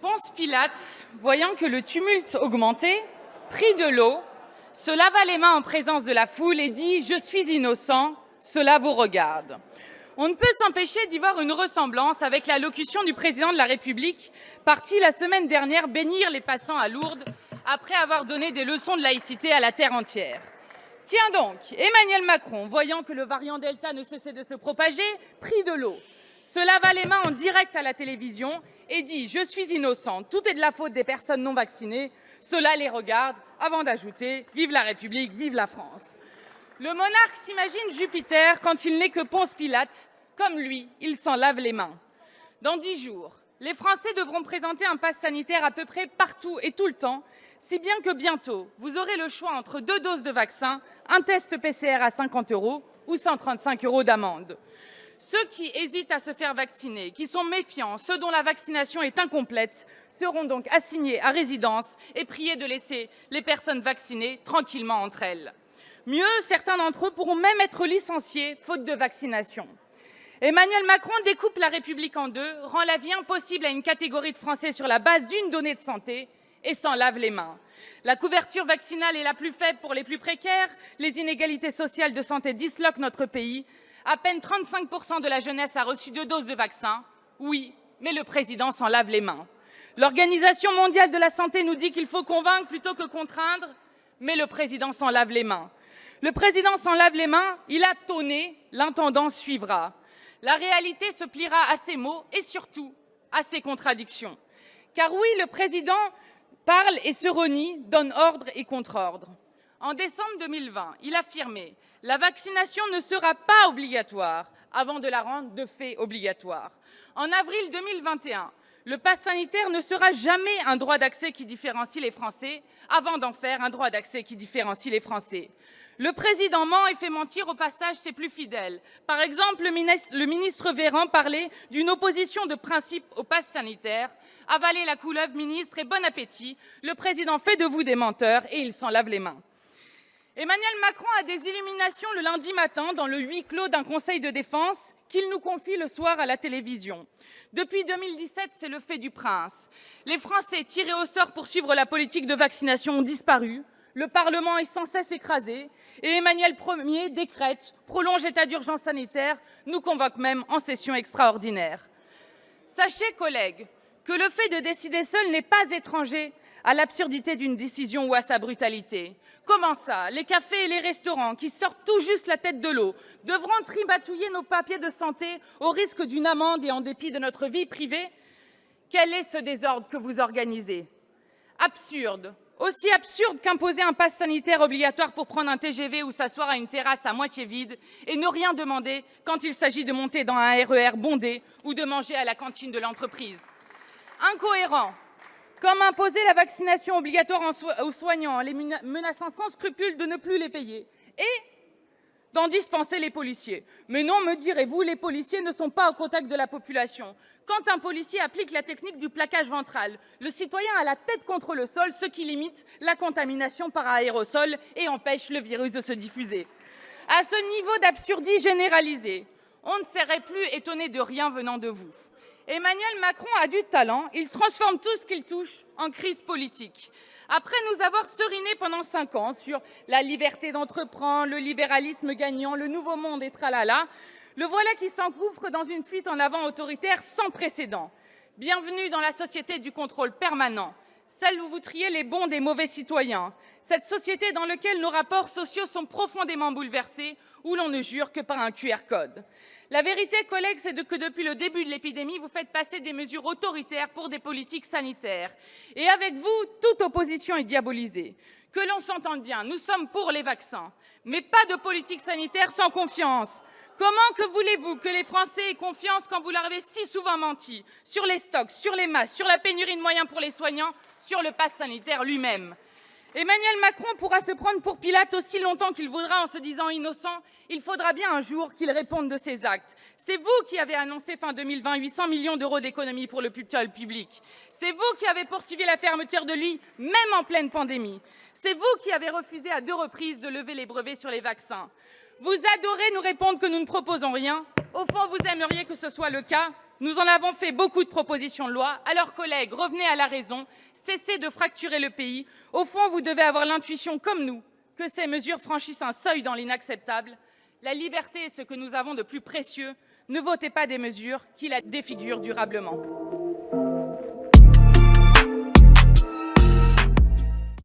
Ponce Pilate, voyant que le tumulte augmentait, prit de l'eau, se lava les mains en présence de la foule et dit « Je suis innocent, cela vous regarde ». On ne peut s'empêcher d'y voir une ressemblance avec l'allocution du président de la République, parti la semaine dernière bénir les passants à Lourdes après avoir donné des leçons de laïcité à la terre entière. Tiens donc, Emmanuel Macron, voyant que le variant Delta ne cessait de se propager, prit de l'eau, se lava les mains en direct à la télévision et dit « Je suis innocent, tout est de la faute des personnes non vaccinées, cela les regarde », avant d'ajouter « Vive la République, vive la France ». Le monarque s'imagine Jupiter quand il n'est que Ponce Pilate. Comme lui, il s'en lave les mains. Dans 10 jours, les Français devront présenter un pass sanitaire à peu près partout et tout le temps, si bien que bientôt, vous aurez le choix entre 2 doses de vaccin, un test PCR à 50 € ou 135 € d'amende. Ceux qui hésitent à se faire vacciner, qui sont méfiants, ceux dont la vaccination est incomplète, seront donc assignés à résidence et priés de laisser les personnes vaccinées tranquillement entre elles. Mieux, certains d'entre eux pourront même être licenciés faute de vaccination. Emmanuel Macron découpe la République en deux, rend la vie impossible à une catégorie de Français sur la base d'une donnée de santé et s'en lave les mains. La couverture vaccinale est la plus faible pour les plus précaires, les inégalités sociales de santé disloquent notre pays. À peine 35% de la jeunesse a reçu 2 doses de vaccin. Oui, mais le président s'en lave les mains. L'Organisation mondiale de la santé nous dit qu'il faut convaincre plutôt que contraindre, mais le président s'en lave les mains. Le président s'en lave les mains, il a tonné, l'intendant suivra. La réalité se pliera à ses mots et surtout à ses contradictions. Car oui, le président parle et se renie, donne ordre et contre-ordre. En décembre 2020, il affirmait « La vaccination ne sera pas obligatoire » avant de la rendre de fait obligatoire. En avril 2021, le pass sanitaire ne sera jamais un droit d'accès qui différencie les Français avant d'en faire un droit d'accès qui différencie les Français. Le président ment et fait mentir au passage ses plus fidèles. Par exemple, le ministre Véran parlait d'une opposition de principe au pass sanitaire. Avalez la couleuvre, ministre, et bon appétit. Le président fait de vous des menteurs et il s'en lave les mains. Emmanuel Macron a des illuminations le lundi matin dans le huis clos d'un conseil de défense qu'il nous confie le soir à la télévision. Depuis 2017, c'est le fait du prince. Les Français tirés au sort pour suivre la politique de vaccination ont disparu. Le Parlement est sans cesse écrasé et Emmanuel Ier décrète, prolonge l'état d'urgence sanitaire, nous convoque même en session extraordinaire. Sachez, collègues, que le fait de décider seul n'est pas étranger à l'absurdité d'une décision ou à sa brutalité. Comment ça? Les cafés et les restaurants, qui sortent tout juste la tête de l'eau, devront tribatouiller nos papiers de santé au risque d'une amende et en dépit de notre vie privée? Quel est ce désordre que vous organisez? Absurde. Aussi absurde qu'imposer un pass sanitaire obligatoire pour prendre un TGV ou s'asseoir à une terrasse à moitié vide et ne rien demander quand il s'agit de monter dans un RER bondé ou de manger à la cantine de l'entreprise. Incohérent, comme imposer la vaccination obligatoire aux soignants en les menaçant sans scrupule de ne plus les payer et d'en dispenser les policiers. Mais non, me direz-vous, les policiers ne sont pas au contact de la population. Quand un policier applique la technique du plaquage ventral, le citoyen a la tête contre le sol, ce qui limite la contamination par aérosol et empêche le virus de se diffuser. À ce niveau d'absurdie généralisée, on ne serait plus étonné de rien venant de vous. Emmanuel Macron a du talent, il transforme tout ce qu'il touche en crise politique. Après nous avoir seriné pendant 5 ans sur la liberté d'entreprendre, le libéralisme gagnant, le nouveau monde et tralala, le voilà qui s'engouffre dans une fuite en avant autoritaire sans précédent. Bienvenue dans la société du contrôle permanent, celle où vous triez les bons des mauvais citoyens, cette société dans laquelle nos rapports sociaux sont profondément bouleversés, où l'on ne jure que par un QR code. La vérité, collègues, c'est que depuis le début de l'épidémie, vous faites passer des mesures autoritaires pour des politiques sanitaires. Et avec vous, toute opposition est diabolisée. Que l'on s'entende bien, nous sommes pour les vaccins, mais pas de politique sanitaire sans confiance. Comment que voulez-vous que les Français aient confiance quand vous leur avez si souvent menti sur les stocks, sur les masques, sur la pénurie de moyens pour les soignants, sur le pass sanitaire lui-même? Emmanuel Macron pourra se prendre pour Pilate aussi longtemps qu'il voudra en se disant innocent. Il faudra bien un jour qu'il réponde de ses actes. C'est vous qui avez annoncé fin 2020 800 millions d'euros d'économies pour l'hôpital public. C'est vous qui avez poursuivi la fermeture de lits, même en pleine pandémie. C'est vous qui avez refusé à 2 reprises de lever les brevets sur les vaccins. Vous adorez nous répondre que nous ne proposons rien. Au fond, vous aimeriez que ce soit le cas. nous en avons fait beaucoup de propositions de loi. Alors, collègues, revenez à la raison, cessez de fracturer le pays. Au fond, vous devez avoir l'intuition, comme nous, que ces mesures franchissent un seuil dans l'inacceptable. La liberté est ce que nous avons de plus précieux. Ne votez pas des mesures qui la défigurent durablement.